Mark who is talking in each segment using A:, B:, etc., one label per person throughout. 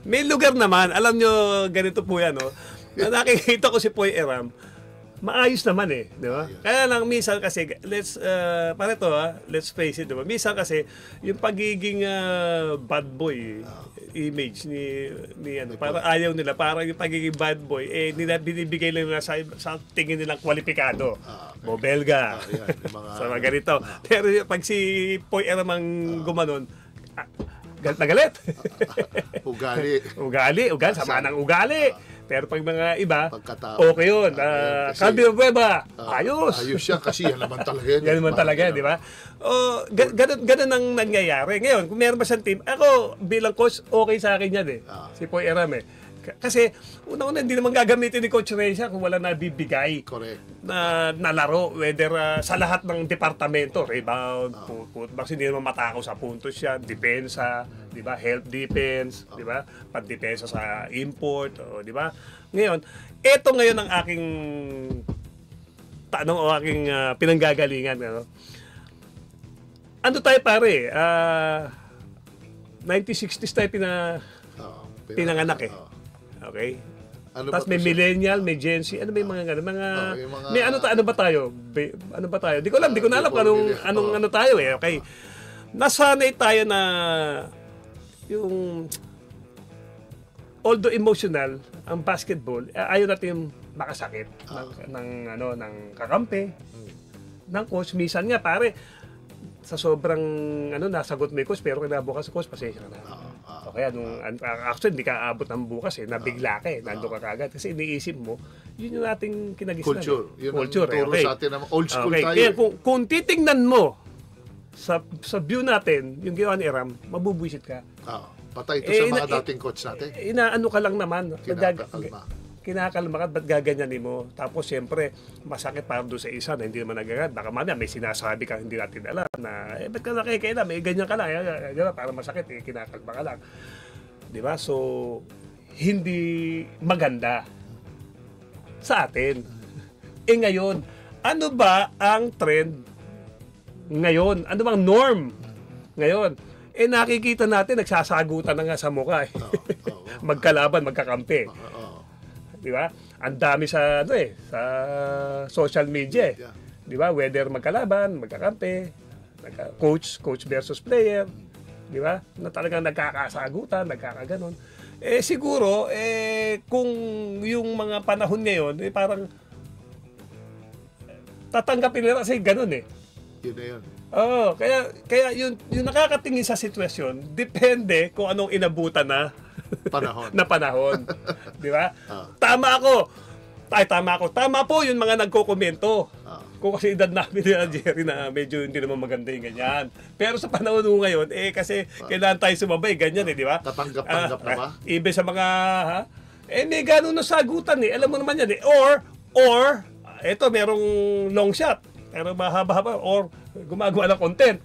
A: May lugar naman, alam nyo, ganito po yan, no? Nakikita ko si Poy Eram, maayos naman eh, di ba? Kaya lang minsan kasi, let's face it, di ba? Minsan kasi, yung pagiging bad boy image ni ano, para ayaw nila, para yung pagiging bad boy, nila binibigay lang nila sa tingin nilang kwalipikado. Bobelga. Sa mga ganito. Pero pag si Poy Eram ang gumanon, galit na galit. Ugali, sama ng ugali. Pero pag mga iba, okay yun. Calvin Bueva, ayos.
B: Ayos siya kasi yan naman talaga yan.
A: Yan naman talaga, di ba? Ganun ang nangyayari. Ngayon, kung meron ba siyang team, ako bilang coach, okay sa akin yan eh. Si Poy Eram eh. Kasi, una-una, hindi naman gagamitin ni Coach Reza kung wala nabibigay na laro. Whether sa lahat ng departamento, rebound, putbacks, hindi naman matakaw sa puntos yan, depensa, di ba? Help defense, di ba? Pagdepensa sa import, di ba? Ngayon, ito ngayon ang aking tanong o aking pinanggagalingan. Ano tayo pare? 1960s tayo pinanganak eh. Okay? Tapos may millennial, may Gen Z, ano may mga gano'n, may ano ba tayo? Ano ba tayo? Di ko na alam anong ano tayo eh. Okay. Nasanay tayo na yung although emotional, ang basketball, ayaw natin makasakit ng kakampi, ng coach. Minsan nga pare, sa sobrang nasagot mo yung coach, pero kinabukas sa coach, pasensya na. Okay, actually, hindi ka aabot ng bukas eh, nabigla ka eh, nandun ka kagad. Kasi iniisip mo, yun yung ating kinagisnan.
B: Culture.
A: Eh.
B: Yun culture, ang turo sa atin na old school tayo.
A: Kaya kung titingnan mo, sa view natin, yung ginawa ni Eram, mabubwisit ka.
B: Patay ito sa mga dating coach natin.
A: Inaano ka lang naman.
B: Kinakalma
A: ka, ba't gaganyanin mo? Tapos, siyempre, masakit para doon sa isa na hindi naman nagagad. Baka mamaya may sinasabi ka hindi natin alam na, ba't ka nakikita? May ganyan ka lang. Para masakit, kinakalma ka lang. Di ba? So, hindi maganda sa atin. Ngayon, ano ba ang trend ngayon? Ano bang norm ngayon? Nakikita natin, nagsasagutan na nga sa mukha. Magkalaban, magkakampi. Di ba? Ang dami sa sa social media. Di ba? Whether magkalaban, magkakampi, coach versus player, di ba? Na talagang nagkakasagutan, nagkakaganon. Siguro kung yung mga panahon ngayon, parang tatanggapin nila kasi ganun eh.
B: Yun na yun.
A: Kaya yung nakakatingin sa sitwasyon, depende kung anong inabutan na panahon. Di ba? Tama ako. Tama po yung mga nagko-komento. Kung kasi edad namin ni Jerry na medyo hindi naman maganda yung ganyan. Pero sa panahon mo ngayon, kasi kailangan tayo sumabay, ganyan di ba?
B: Tatanggap na ba?
A: Ibe sa mga, may gano'n na sagutan Alam mo naman yan Or, eto merong long shot. Pero mahaba-haba or gumagawa ng content.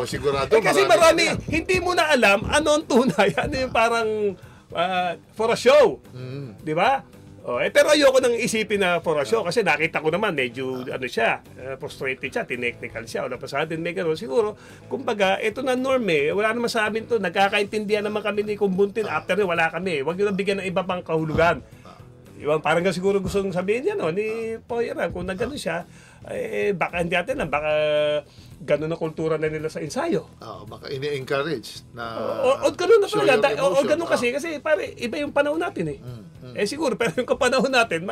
B: Sigurado.
A: Kasi marami, hindi mo na alam ano ang tunay. Ano yung parang for a show. Di ba? Pero ayoko nang isipin na for a show kasi nakita ko naman medyo frustrated siya, tinechnical siya. Wala pa sa atin, may gano'n. Siguro, kumbaga, ito na norm wala naman sa amin to. Nagkakaintindihan naman kami ni Kumbuntin. After wala kami. Huwag nyo nang bigyan ng iba pang kahulugan. Parang siguro gusto nung sabihin niya ni Poy Eram, kung nagano siya, baka hindi natin baka gano'n na kultura na nila sa ensayo.
B: Baka ini-encourage na
A: o gano'n na talaga. O gano'n kasi pare, iba yung panahon natin siguro, pero yung panahon natin,